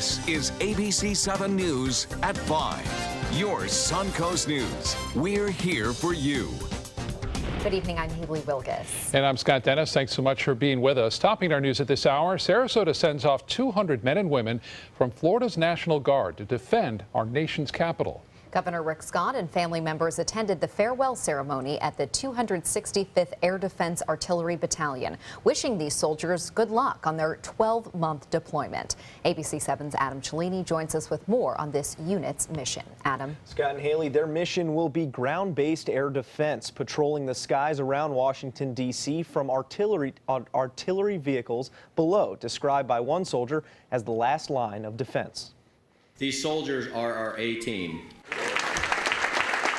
This is ABC 7 News at 5. Your Suncoast News. We're here for you. Good evening, I'm Haley Wilgus. And I'm Scott Dennis. Thanks so much for being with us. Topping our news at this hour, Sarasota sends off 200 men and women from Florida's National Guard to defend our nation's capital. Governor Rick Scott and family members attended the farewell ceremony at the 265th Air Defense Artillery Battalion, wishing these soldiers good luck on their 12-month deployment. ABC 7's Adam Cellini joins us with more on this unit's mission. Adam. Scott and Haley, their mission will be ground-based air defense, patrolling the skies around Washington, D.C. from artillery vehicles below, described by one soldier as the last line of defense. These soldiers are our A-team.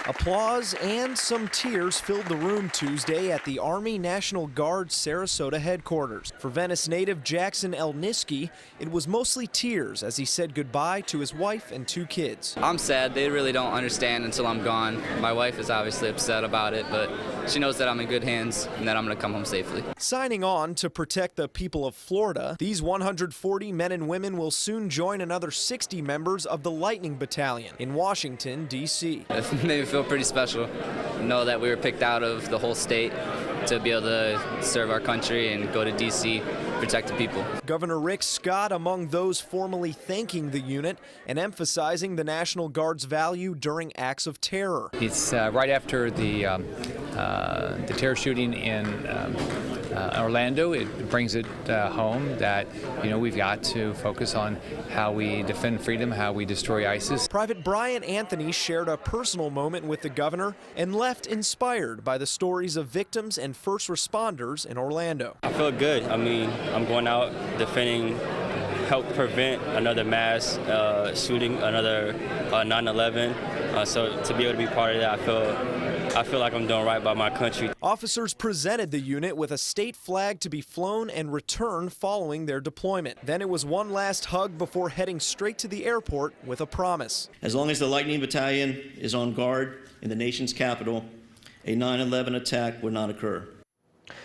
Applause and some tears filled the room Tuesday at the Army National Guard Sarasota headquarters. For Venice native Jackson Elniski, it was mostly tears as he said goodbye to his wife and 2 kids. I'm sad. They really don't understand until I'm gone. My wife is obviously upset about it, but she knows that I'm in good hands and that I'm going to come home safely. Signing on to protect the people of Florida, these 140 men and women will soon join another 60 members of the Lightning Battalion in Washington, D.C. It made me feel pretty special to know that we were picked out of the whole state to be able to serve our country and go to D.C., protect the people. Governor Rick Scott among those formally thanking the unit and emphasizing the National Guard's value during acts of terror. It's right after the terror shooting in Orlando. It brings it home that, we've got to focus on how we defend freedom, how we destroy ISIS. Private Brian Anthony shared a personal moment with the governor and left inspired by the stories of victims and first responders in Orlando. I feel good. I mean, I'm going out defending, help prevent another mass shooting, another 9/11. So to be able to be part of that, I feel like I'm doing right by my country. Officers presented the unit with a state flag to be flown and returned following their deployment. Then it was one last hug before heading straight to the airport with a promise. As long as the Lightning Battalion is on guard in the nation's capital, a 9/11 attack would not occur.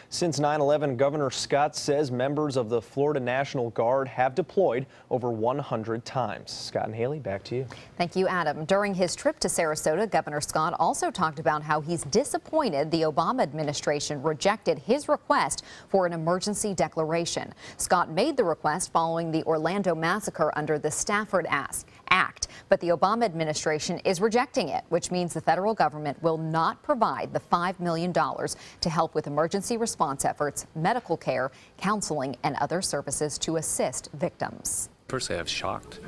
Since 9/11, Governor Scott says members of the Florida National Guard have deployed over 100 times. Scott and Haley, back to you. Thank you, Adam. During his trip to Sarasota, Governor Scott also talked about how he's disappointed the Obama administration rejected his request for an emergency declaration. Scott made the request following the Orlando massacre under the Stafford Act, but the Obama administration is rejecting it, which means the federal government will not provide the $5 million to help with emergency response efforts, medical care, counseling, and other services to assist victims. Personally, I was shocked.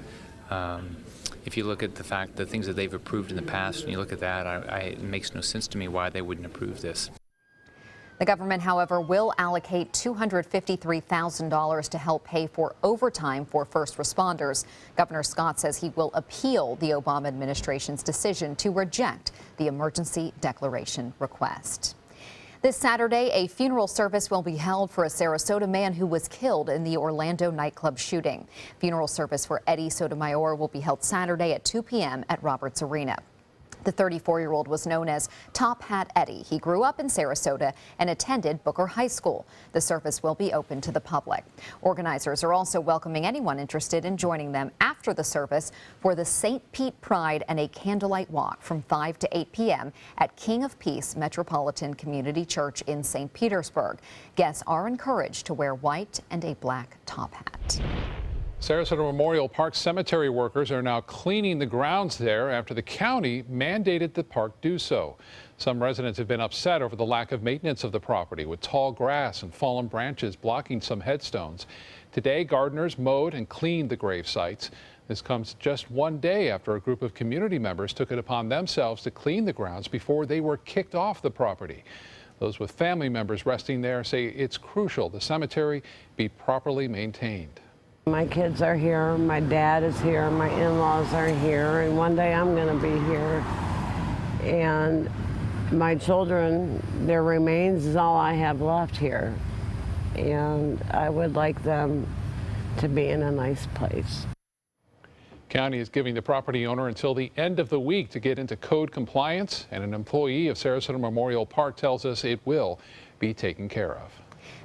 If you look at the things that they've approved in the past, and you look at that, it makes no sense to me why they wouldn't approve this. The government, however, will allocate $253,000 to help pay for overtime for first responders. Governor Scott says he will appeal the Obama administration's decision to reject the emergency declaration request. This Saturday, a funeral service will be held for a Sarasota man who was killed in the Orlando nightclub shooting. Funeral service for Eddie Sotomayor will be held Saturday at 2 p.m. at Roberts Arena. The 34-year-old was known as Top Hat Eddie. He grew up in Sarasota and attended Booker High School. The service will be open to the public. Organizers are also welcoming anyone interested in joining them after the service for the St. Pete Pride and a candlelight walk from 5 to 8 p.m. at King of Peace Metropolitan Community Church in St. Petersburg. Guests are encouraged to wear white and a black top hat. Sarasota Memorial Park cemetery workers are now cleaning the grounds there after the county mandated the park do so. Some residents have been upset over the lack of maintenance of the property, with tall grass and fallen branches blocking some headstones. Today, gardeners mowed and cleaned the grave sites. This comes just one day after a group of community members took it upon themselves to clean the grounds before they were kicked off the property. Those with family members resting there say it's crucial the cemetery be properly maintained. My kids are here, my dad is here, my in-laws are here, and one day I'm going to be here. And my children, their remains is all I have left here. And I would like them to be in a nice place. County is giving the property owner until the end of the week to get into code compliance, and an employee of Sarasota Memorial Park tells us it will be taken care of.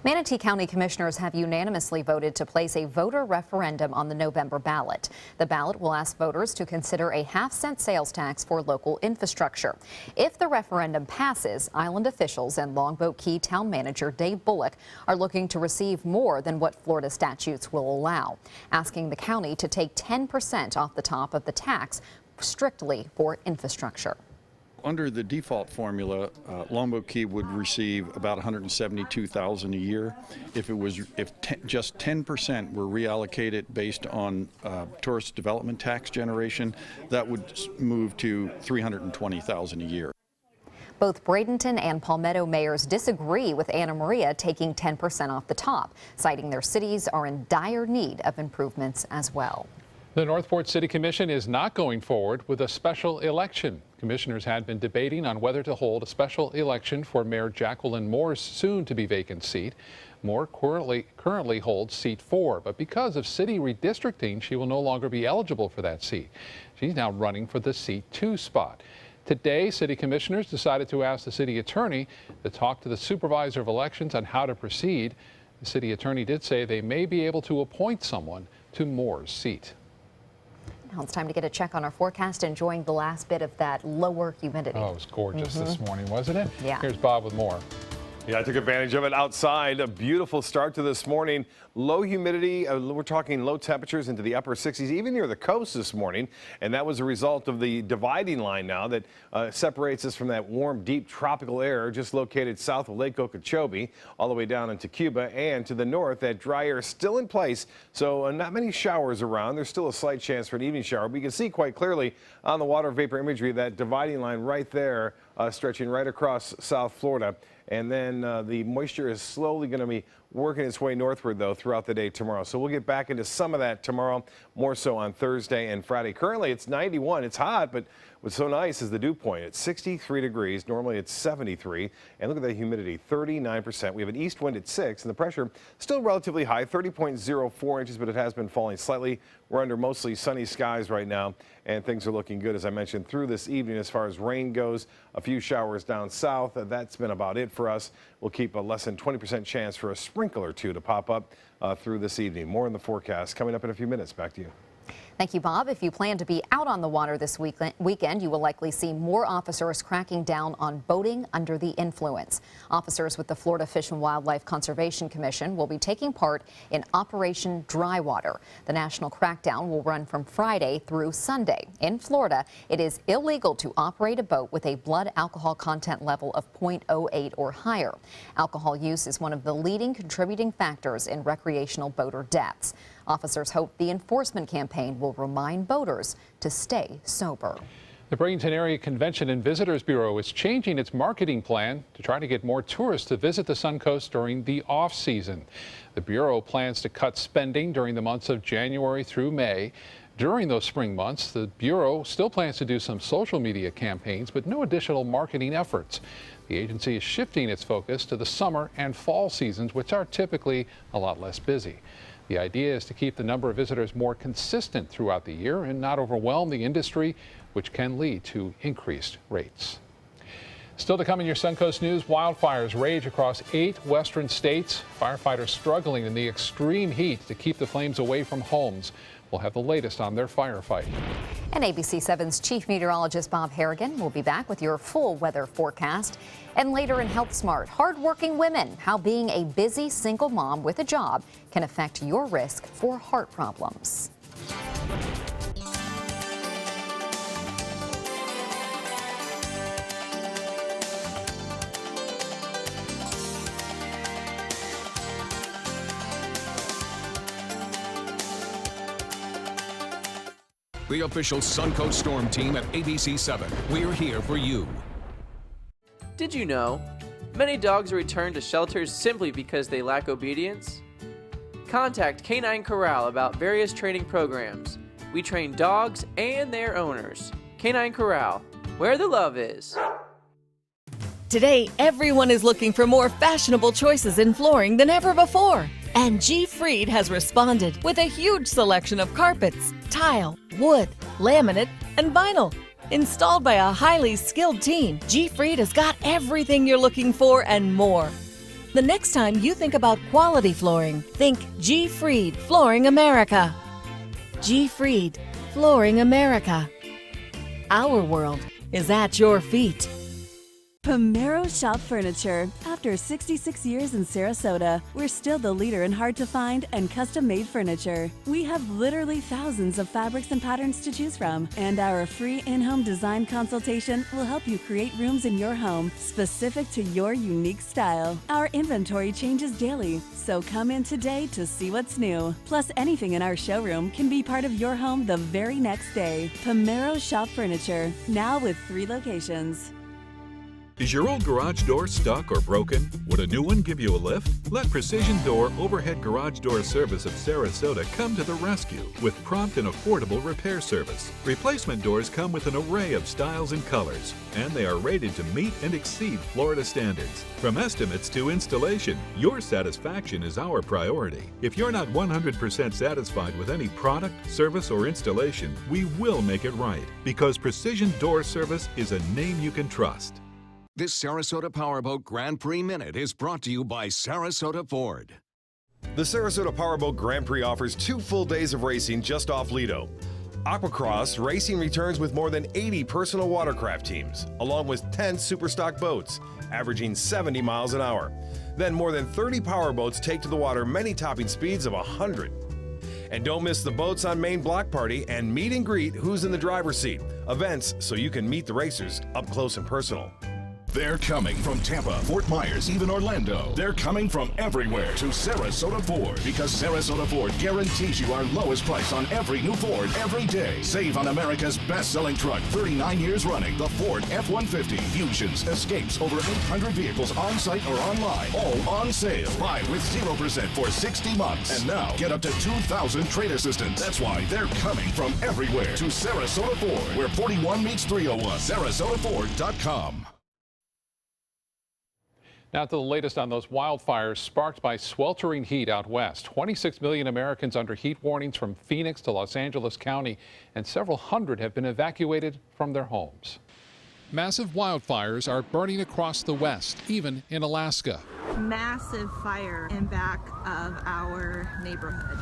Manatee County commissioners have unanimously voted to place a voter referendum on the November ballot. The ballot will ask voters to consider a half-cent sales tax for local infrastructure. If the referendum passes, island officials and Longboat Key town manager Dave Bullock are looking to receive more than what Florida statutes will allow, asking the county to take 10% off the top of the tax strictly for infrastructure. Under the default formula, Longboat Key would receive about $172,000 a year. If just 10% were reallocated based on tourist development tax generation, that would move to $320,000 a year. Both Bradenton and Palmetto mayors disagree with Anna Maria taking 10% off the top, citing their cities are in dire need of improvements as well. The Northport City Commission is not going forward with a special election. Commissioners had been debating on whether to hold a special election for Mayor Jacqueline Moore's soon-to-be vacant seat. Moore currently holds seat 4, but because of city redistricting, she will no longer be eligible for that seat. She's now running for the seat 2 spot. Today, city commissioners decided to ask the city attorney to talk to the supervisor of elections on how to proceed. The city attorney did say they may be able to appoint someone to Moore's seat. Now it's time to get a check on our forecast, enjoying the last bit of that lower humidity. Oh, it was gorgeous this morning, wasn't it? Yeah. Here's Bob with more. Yeah, I took advantage of it outside. A beautiful start to this morning. Low humidity, we're talking low temperatures into the upper 60s, even near the coast this morning. And that was a result of the dividing line now that separates us from that warm, deep tropical air just located south of Lake Okeechobee, all the way down into Cuba. And to the north, that dry air is still in place. So not many showers around. There's still a slight chance for an evening shower. But you can see quite clearly on the water vapor imagery that dividing line right there, stretching right across South Florida. And then the moisture is slowly going to be working its way northward, though, throughout the day tomorrow. So we'll get back into some of that tomorrow, more so on Thursday and Friday. Currently, it's 91. It's hot, but what's so nice is the dew point. It's 63 degrees. Normally, it's 73. And look at that humidity, 39%. We have an east wind at 6, and the pressure still relatively high, 30.04 inches, but it has been falling slightly. We're under mostly sunny skies right now, and things are looking good, as I mentioned, through this evening as far as rain goes. A few showers down south. That's been about it for us. We'll keep a less than 20% chance for a sprinkle or two to pop up through this evening. More in the forecast coming up in a few minutes. Back to you. Thank you, Bob. If you plan to be out on the water this weekend, you will likely see more officers cracking down on boating under the influence. Officers with the Florida Fish and Wildlife Conservation Commission will be taking part in Operation Dry Water. The national crackdown will run from Friday through Sunday. In Florida, it is illegal to operate a boat with a blood alcohol content level of 0.08 or higher. Alcohol use is one of the leading contributing factors in recreational boater deaths. Officers hope the enforcement campaign will remind boaters to stay sober. The Bradenton Area Convention and Visitors Bureau is changing its marketing plan to try to get more tourists to visit the Suncoast during the off-season. The Bureau plans to cut spending during the months of January through May. During those spring months, the Bureau still plans to do some social media campaigns, but no additional marketing efforts. The agency is shifting its focus to the summer and fall seasons, which are typically a lot less busy. The idea is to keep the number of visitors more consistent throughout the year and not overwhelm the industry, which can lead to increased rates. Still to come in your Suncoast News, wildfires rage across 8 western states. Firefighters struggling in the extreme heat to keep the flames away from homes. We'll have the latest on their firefight. And ABC 7's chief meteorologist Bob Harrigan will be back with your full weather forecast. And later in Health Smart, hardworking women, how being a busy single mom with a job can affect your risk for heart problems. The official Suncoast Storm team at ABC 7. We're here for you. Did you know? Many dogs are returned to shelters simply because they lack obedience. Contact Canine Corral about various training programs. We train dogs and their owners. Canine Corral, where the love is. Today, everyone is looking for more fashionable choices in flooring than ever before. And G. Fried has responded with a huge selection of carpets, tile, wood, laminate, and vinyl. Installed by a highly skilled team, G. Fried has got everything you're looking for and more. The next time you think about quality flooring, think G. Fried Flooring America. G. Fried Flooring America. Our world is at your feet. Pomero Shop Furniture. After 66 years in Sarasota, we're still the leader in hard-to-find and custom-made furniture. We have literally thousands of fabrics and patterns to choose from, and our free in-home design consultation will help you create rooms in your home specific to your unique style. Our inventory changes daily, so come in today to see what's new. Plus, anything in our showroom can be part of your home the very next day. Pomero Shop Furniture, now with 3 locations. Is your old garage door stuck or broken? Would a new one give you a lift? Let Precision Door Overhead Garage Door Service of Sarasota come to the rescue with prompt and affordable repair service. Replacement doors come with an array of styles and colors, and they are rated to meet and exceed Florida standards. From estimates to installation, your satisfaction is our priority. If you're not 100% satisfied with any product, service, or installation, we will make it right, because Precision Door Service is a name you can trust. This Sarasota Powerboat Grand Prix Minute is brought to you by Sarasota Ford. The Sarasota Powerboat Grand Prix offers 2 full days of racing just off Lido. Aquacross racing returns with more than 80 personal watercraft teams, along with 10 superstock boats, averaging 70 miles an hour. Then more than 30 powerboats take to the water, many topping speeds of 100. And don't miss the Boats on Main block party and meet and greet Who's in the Driver's Seat, events so you can meet the racers up close and personal. They're coming from Tampa, Fort Myers, even Orlando. They're coming from everywhere to Sarasota Ford, because Sarasota Ford guarantees you our lowest price on every new Ford every day. Save on America's best-selling truck, 39 years running, the Ford F-150. Fusions, Escapes, over 800 vehicles on-site or online, all on sale. Buy with 0% for 60 months. And now, get up to 2,000 trade assistance. That's why they're coming from everywhere to Sarasota Ford, where 41 meets 301. SarasotaFord.com. Now to the latest on those wildfires sparked by sweltering heat out west. 26 million Americans under heat warnings from Phoenix to Los Angeles County, and several hundred have been evacuated from their homes. Massive wildfires are burning across the west, even in Alaska. Massive fire in back of our neighborhood.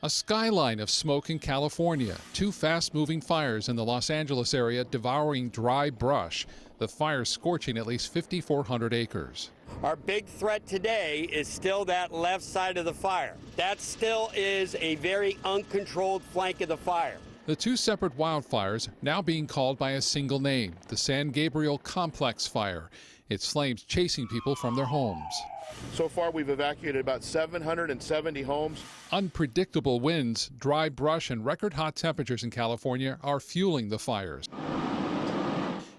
A skyline of smoke in California. 2 fast-moving fires in the Los Angeles area devouring dry brush. The fire scorching at least 5,400 acres. Our big threat today is still that left side of the fire. That still is a very uncontrolled flank of the fire. The 2 separate wildfires now being called by a single name, the San Gabriel Complex Fire. Its flames chasing people from their homes. So far, we've evacuated about 770 homes. Unpredictable winds, dry brush, and record hot temperatures in California are fueling the fires.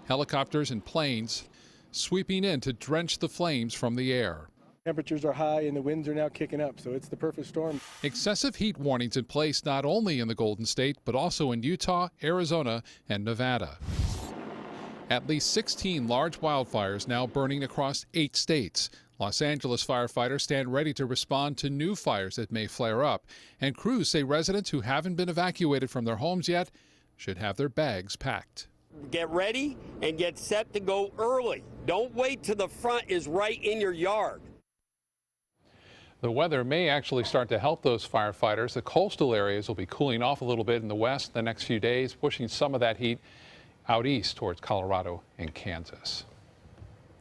Helicopters and planes sweeping in to drench the flames from the air. Temperatures are high and the winds are now kicking up, so it's the perfect storm. Excessive heat warnings in place not only in the Golden State, but also in Utah, Arizona, and Nevada. At least 16 large wildfires now burning across 8 states. Los Angeles firefighters stand ready to respond to new fires that may flare up, and crews say residents who haven't been evacuated from their homes yet should have their bags packed. Get ready and get set to go early. Don't wait till the front is right in your yard. The weather may actually start to help those firefighters. The coastal areas will be cooling off a little bit in the west the next few days, pushing some of that heat out east towards Colorado and Kansas.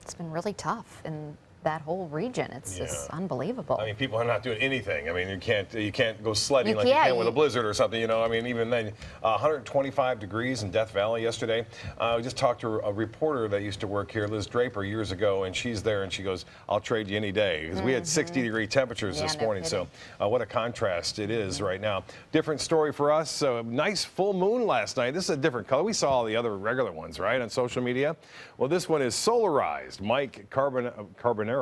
It's been really tough in that whole region. It's just unbelievable. I mean, people are not doing anything. I mean, you can't go sledding you like can. You can with a blizzard or something, you know. I mean, even then, 125 degrees in Death Valley yesterday. We just talked to a reporter that used to work here, Liz Draper, years ago, and she's there, and she goes, "I'll trade you any day," because we had 60-degree temperatures this morning. So what a contrast it is right now. Different story for us. So nice full moon last night. This is a different color. We saw all the other regular ones, right, on social media. Well, this one is solarized. Mike Carbonero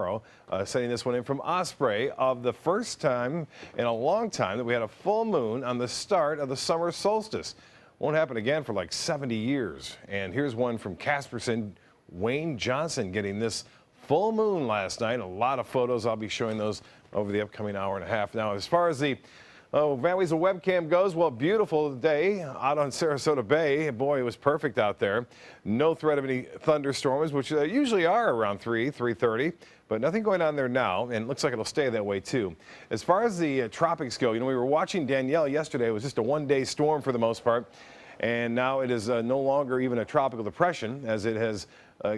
sending this one in from Osprey, of the first time in a long time that we had a full moon on the start of the summer solstice. Won't happen again for like 70 years. And here's one from Casperson, Wayne Johnson, getting this full moon last night. A lot of photos. I'll be showing those over the upcoming hour and a half. Now, as far as the Oh, Van Wezel webcam goes. Well, beautiful day out on Sarasota Bay. Boy, it was perfect out there. No threat of any thunderstorms, which usually are around 3:30. But nothing going on there now, and it looks like it'll stay that way too. As far as the tropics go, we were watching Danielle yesterday. It was just a one-day storm for the most part. And now it is no longer even a tropical depression, as it has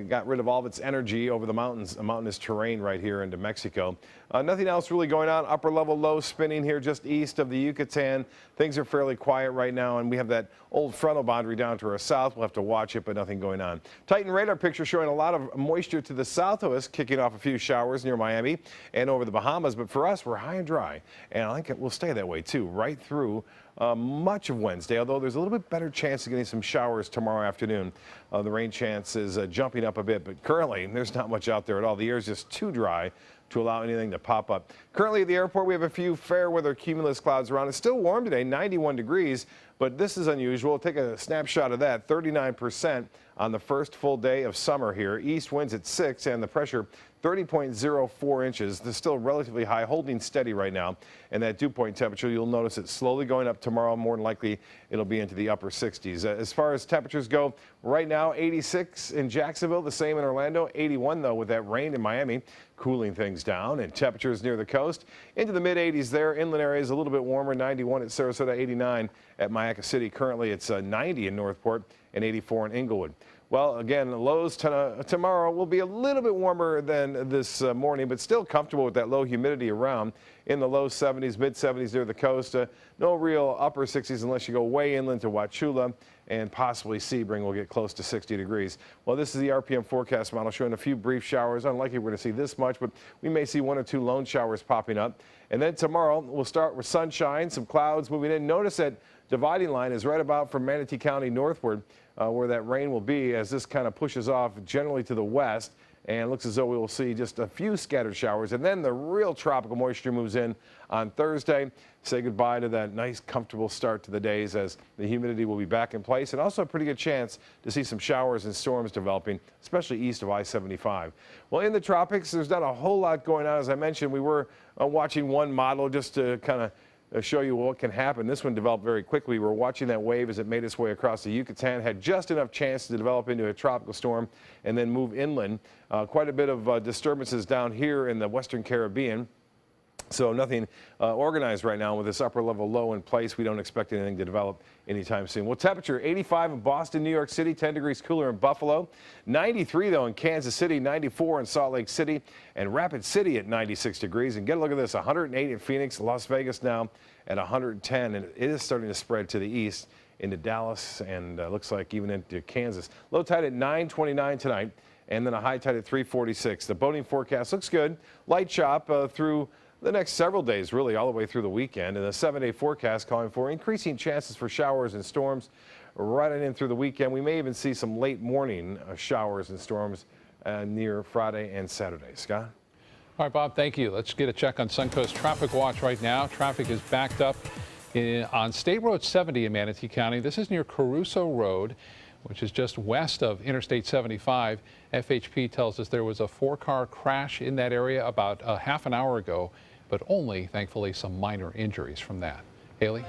got rid of all of its energy over the mountains, mountainous terrain right here into Mexico. Nothing else really going on. Upper level low spinning here just east of the Yucatan. Things are fairly quiet right now, and we have that old frontal boundary down to our south. We'll have to watch it, but nothing going on. Titan radar picture showing a lot of moisture to the south of us, kicking off a few showers near Miami and over the Bahamas. But for us, we're high and dry, and I think it will stay that way too, right through much of Wednesday, although there's a little bit better chance of getting some showers tomorrow afternoon. The rain chance is jumping up a bit, but currently there's not much out there at all. The air is just too dry to allow anything to pop up. Currently at the airport, we have a few fair weather cumulus clouds around. It's still warm today, 91 degrees, but this is unusual. Take a snapshot of that, 39% on the first full day of summer here. East winds at 6 and the pressure 30.04 inches. They're still relatively high, holding steady right now. And that dew point temperature, you'll notice it's slowly going up tomorrow. More than likely, it'll be into the upper 60s. As far as temperatures go, right now, 86 in Jacksonville, the same in Orlando, 81 though with that rain in Miami, cooling things down. And temperatures near the coast into the mid 80s there. Inland areas a little bit warmer, 91 at Sarasota, 89 at Mayaca City. Currently, it's 90 in Northport and 84 in Inglewood. Well, again, lows tomorrow will be a little bit warmer than this morning, but still comfortable with that low humidity around in the low 70s, mid 70s near the coast. No real upper 60s unless you go way inland to Wauchula, and possibly Sebring will get close to 60 degrees. Well, this is the RPM forecast model showing a few brief showers. Unlikely we're going to see this much, but we may see 1 or 2 lone showers popping up. And then tomorrow we'll start with sunshine, some clouds moving in. Notice that dividing line is right about from Manatee County northward, where that rain will be as this kind of pushes off generally to the west. And it looks as though we will see just a few scattered showers. And then the real tropical moisture moves in on Thursday. Say goodbye to that nice, comfortable start to the days as the humidity will be back in place. And also a pretty good chance to see some showers and storms developing, especially east of I-75. Well, in the tropics, there's not a whole lot going on. As I mentioned, we were watching one model just to kind of show you what can happen. This one developed very quickly. We're watching that wave as it made its way across the Yucatan, had just enough chance to develop into a tropical storm and then move inland. Quite a bit of disturbances down here in the Western Caribbean. So nothing organized right now with this upper level low in place. We don't expect anything to develop anytime soon. Well, temperature 85 in Boston, New York City, 10 degrees cooler in Buffalo, 93 though in Kansas City, 94 in Salt Lake City, and Rapid City at 96 degrees. And get a look at this, 108 in Phoenix, Las Vegas now at 110, and it is starting to spread to the east into Dallas and looks like even into Kansas. Low tide at 9:29 tonight, and then a high tide at 3:46. The boating forecast looks good. Light chop through the next several days, really all the way through the weekend, and the 7-day forecast calling for increasing chances for showers and storms right in through the weekend. We may even see some late morning showers and storms near Friday and Saturday. Scott? All right, Bob, thank you. Let's get a check on Suncoast Traffic Watch right now. Traffic is backed up on State Road 70 in Manatee County. This is near Caruso Road, which is just west of Interstate 75. FHP tells us there was a 4-car crash in that area about a half an hour ago, but only, thankfully, some minor injuries from that. Haley?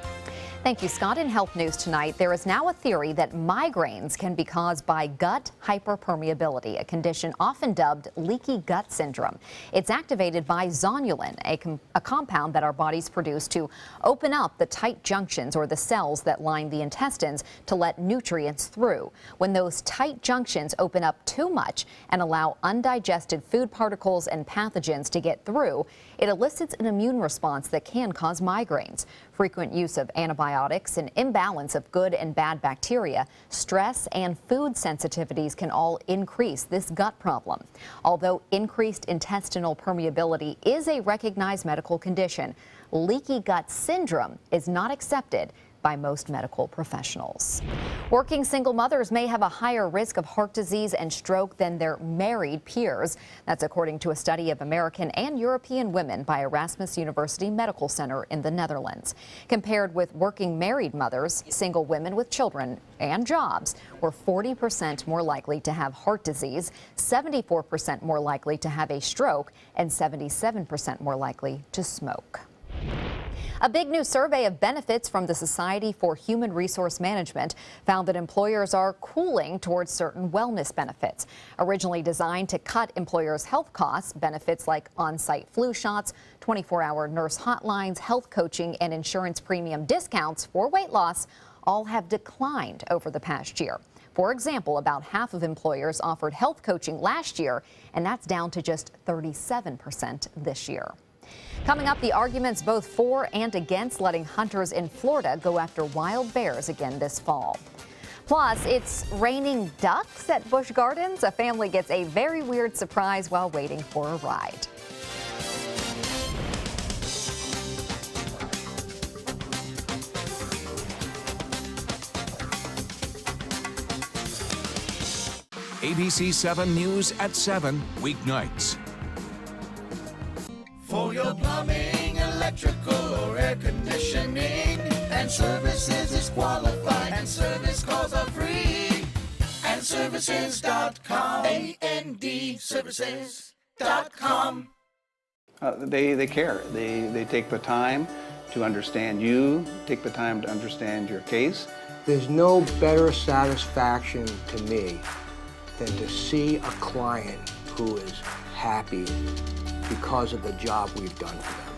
Thank you, Scott. In health news tonight, there is now a theory that migraines can be caused by gut hyperpermeability, a condition often dubbed leaky gut syndrome. It's activated by zonulin, a compound that our bodies produce to open up the tight junctions or the cells that line the intestines to let nutrients through. When those tight junctions open up too much and allow undigested food particles and pathogens to get through, it elicits an immune response that can cause migraines. Frequent use of antibiotics, an imbalance of good and bad bacteria, stress, and food sensitivities can all increase this gut problem. Although increased intestinal permeability is a recognized medical condition, leaky gut syndrome is not accepted by most medical professionals. Working single mothers may have a higher risk of heart disease and stroke than their married peers. That's according to a study of American and European women by Erasmus University Medical Center in the Netherlands. Compared with working married mothers, single women with children and jobs were 40% more likely to have heart disease, 74% more likely to have a stroke, and 77% more likely to smoke. A big new survey of benefits from the Society for Human Resource Management found that employers are cooling towards certain wellness benefits. Originally designed to cut employers' health costs, benefits like on-site flu shots, 24-hour nurse hotlines, health coaching, and insurance premium discounts for weight loss all have declined over the past year. For example, about half of employers offered health coaching last year, and that's down to just 37% this year. Coming up, the arguments both for and against letting hunters in Florida go after wild bears again this fall. Plus, it's raining ducks at Busch Gardens. A family gets a very weird surprise while waiting for a ride. ABC 7 News at 7 weeknights. For your plumbing, electrical, or air conditioning, and services is qualified, and service calls are free. And services.com, A-N-D, services.com. They care. They take the time to understand you, take the time to understand your case. There's no better satisfaction to me than to see a client who is happy because of the job we've done for them.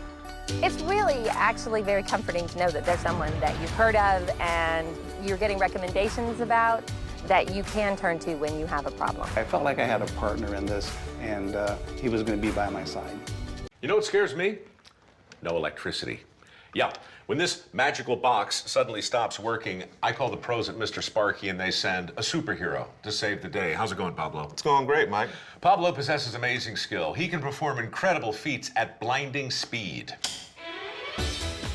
It's really actually very comforting to know that there's someone that you've heard of and you're getting recommendations about that you can turn to when you have a problem. I felt like I had a partner in this, and he was going to be by my side. You know what scares me? No electricity. Yeah, when this magical box suddenly stops working, I call the pros at Mr. Sparky and they send a superhero to save the day. How's it going, Pablo? It's going great, Mike. Pablo possesses amazing skill. He can perform incredible feats at blinding speed.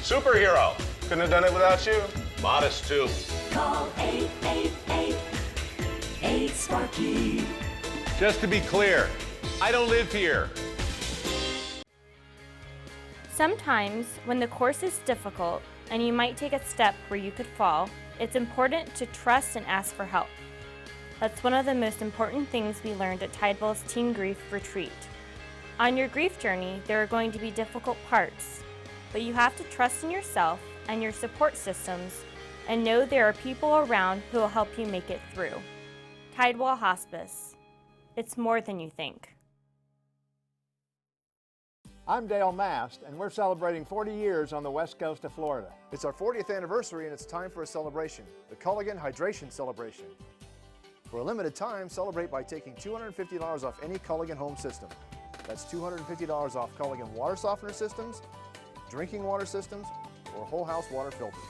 Superhero! Couldn't have done it without you. Modest, too. Call 888-8-SPARKY. Just to be clear, I don't live here. Sometimes, when the course is difficult and you might take a step where you could fall, it's important to trust and ask for help. That's one of the most important things we learned at Tidewell's Teen Grief Retreat. On your grief journey, there are going to be difficult parts, but you have to trust in yourself and your support systems and know there are people around who will help you make it through. Tidewell Hospice. It's more than you think. I'm Dale Mast, and we're celebrating 40 years on the west coast of Florida. It's our 40th anniversary, and it's time for a celebration, the Culligan Hydration Celebration. For a limited time, celebrate by taking $250 off any Culligan home system. That's $250 off Culligan water softener systems, drinking water systems, or whole house water filters.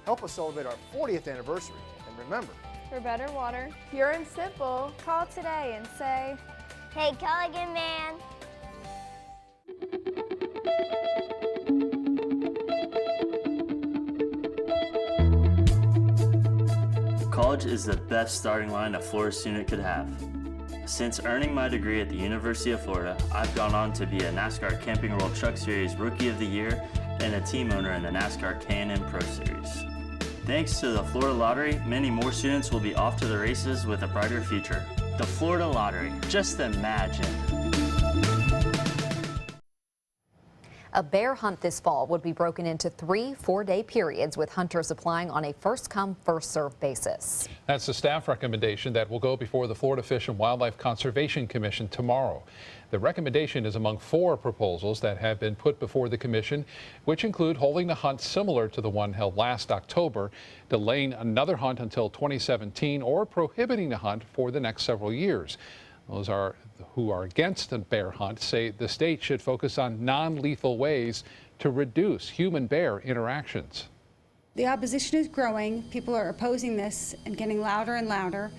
Help us celebrate our 40th anniversary, and remember, for better water, pure and simple, call today and say, "Hey, Culligan man." College is the best starting line a Florida student could have. Since earning my degree at the University of Florida, I've gone on to be a NASCAR Camping World Truck Series Rookie of the Year and a team owner in the NASCAR K&N Pro Series. Thanks to the Florida Lottery, many more students will be off to the races with a brighter future. The Florida Lottery, just imagine. A bear hunt this fall would be broken into 3 4-day periods, with hunters applying on a first-come, first-served basis. That's the staff recommendation that will go before the Florida Fish and Wildlife Conservation Commission tomorrow. The recommendation is among 4 proposals that have been put before the commission, which include holding the hunt similar to the one held last October, delaying another hunt until 2017, or prohibiting the hunt for the next several years. Those who are against the bear hunt say the state should focus on non-lethal ways to reduce human-bear interactions. The opposition is growing. People are opposing this and getting louder and louder.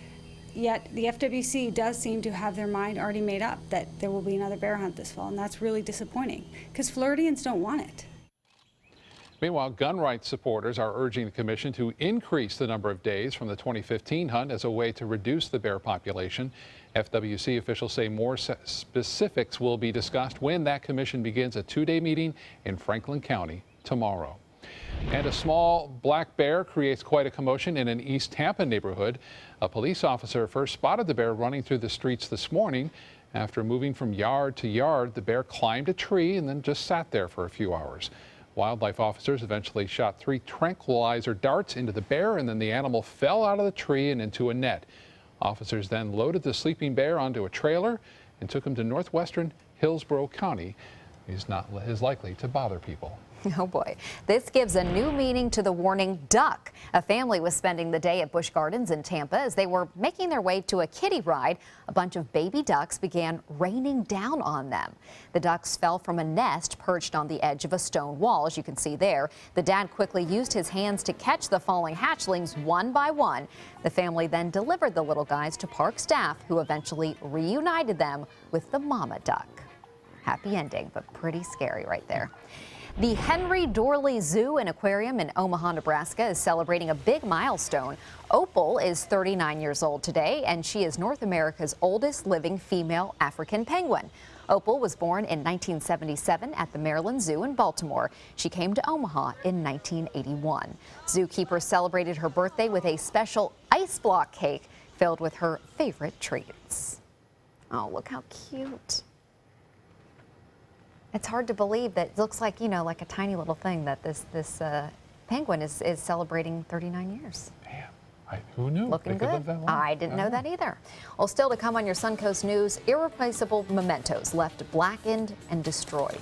Yet the FWC does seem to have their mind already made up that there will be another bear hunt this fall, and that's really disappointing because Floridians don't want it. Meanwhile, gun rights supporters are urging the commission to increase the number of days from the 2015 hunt as a way to reduce the bear population. FWC officials say more specifics will be discussed when that commission begins a 2-day meeting in Franklin County tomorrow. And a small black bear creates quite a commotion in an East Tampa neighborhood. A police officer first spotted the bear running through the streets this morning. After moving from yard to yard, the bear climbed a tree and then just sat there for a few hours. Wildlife officers eventually shot 3 tranquilizer darts into the bear, and then the animal fell out of the tree and into a net. Officers then loaded the sleeping bear onto a trailer and took him to northwestern Hillsborough County. He's not as likely to bother people. Oh boy. This gives a new meaning to the warning duck. A family was spending the day at Busch Gardens in Tampa. As they were making their way to a kiddie ride, a bunch of baby ducks began raining down on them. The ducks fell from a nest perched on the edge of a stone wall, as you can see there. The dad quickly used his hands to catch the falling hatchlings one by one. The family then delivered the little guys to park staff, who eventually reunited them with the mama duck. Happy ending, but pretty scary right there. The Henry Dorley Zoo and Aquarium in Omaha, Nebraska is celebrating a big milestone. Opal is 39 years old today, and she is North America's oldest living female African penguin. Opal was born in 1977 at the Maryland Zoo in Baltimore. She came to Omaha in 1981. Zookeepers celebrated her birthday with a special ice block cake filled with her favorite treats. Oh, look how cute. It's hard to believe that it looks like, you know, like a tiny little thing that this penguin is celebrating 39 years. Man, who knew? Looking good. I didn't know that either. Well, still to come on your Suncoast News, irreplaceable mementos left blackened and destroyed.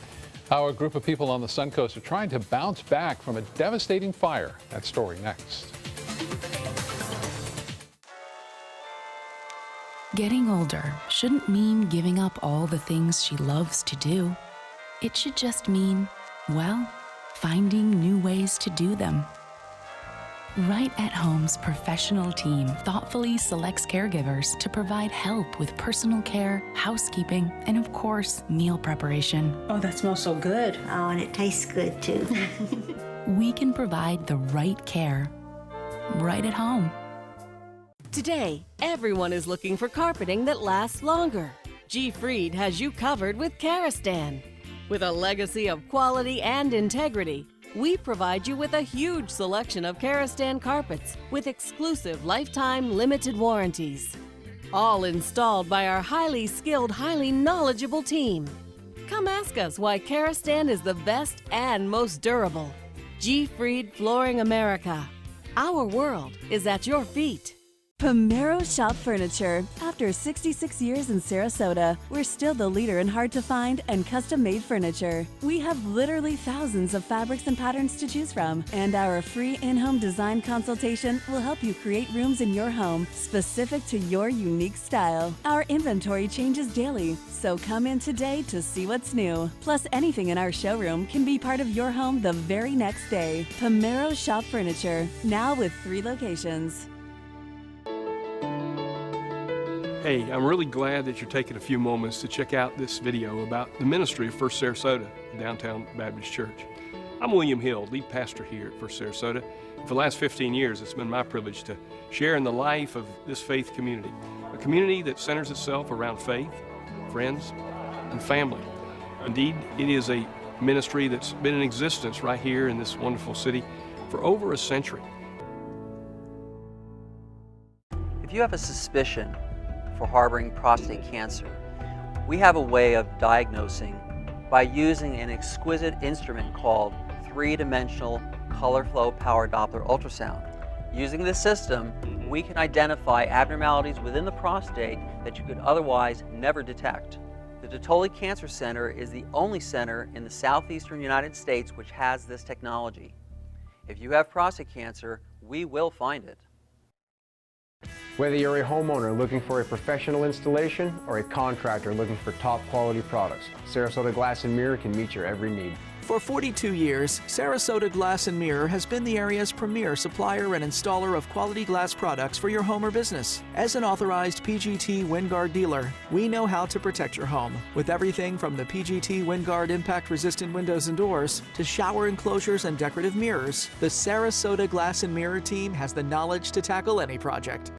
How a group of people on the Suncoast are trying to bounce back from a devastating fire. That story next. Getting older shouldn't mean giving up all the things she loves to do. It should just mean, well, finding new ways to do them. Right at Home's professional team thoughtfully selects caregivers to provide help with personal care, housekeeping, and of course, meal preparation. Oh, that smells so good. Oh, and it tastes good too. We can provide the right care right at home. Today, everyone is looking for carpeting that lasts longer. G. Fried has you covered with Karastan. With a legacy of quality and integrity, we provide you with a huge selection of Karastan carpets with exclusive lifetime limited warranties. All installed by our highly skilled, highly knowledgeable team. Come ask us why Karastan is the best and most durable. G. Fried Flooring America. Our world is at your feet. Pomero Shop Furniture. After 66 years in Sarasota, we're still the leader in hard-to-find and custom-made furniture. We have literally thousands of fabrics and patterns to choose from, and our free in-home design consultation will help you create rooms in your home specific to your unique style. Our inventory changes daily, so come in today to see what's new. Plus, anything in our showroom can be part of your home the very next day. Pomero Shop Furniture, now with 3 locations. Hey, I'm really glad that you're taking a few moments to check out this video about the ministry of First Sarasota Downtown Baptist Church. I'm William Hill, lead pastor here at First Sarasota. For the last 15 years, it's been my privilege to share in the life of this faith community, a community that centers itself around faith, friends, and family. Indeed, it is a ministry that's been in existence right here in this wonderful city for over a century. If you have a suspicion for harboring prostate cancer, we have a way of diagnosing by using an exquisite instrument called 3-dimensional color flow power Doppler ultrasound. Using this system, we can identify abnormalities within the prostate that you could otherwise never detect. The Dotoli Cancer Center is the only center in the southeastern United States which has this technology. If you have prostate cancer, we will find it. Whether you're a homeowner looking for a professional installation or a contractor looking for top quality products, Sarasota Glass and Mirror can meet your every need. For 42 years, Sarasota Glass and Mirror has been the area's premier supplier and installer of quality glass products for your home or business. As an authorized PGT WinGuard dealer, we know how to protect your home with everything from the PGT WinGuard impact-resistant windows and doors to shower enclosures and decorative mirrors. The Sarasota Glass and Mirror team has the knowledge to tackle any project.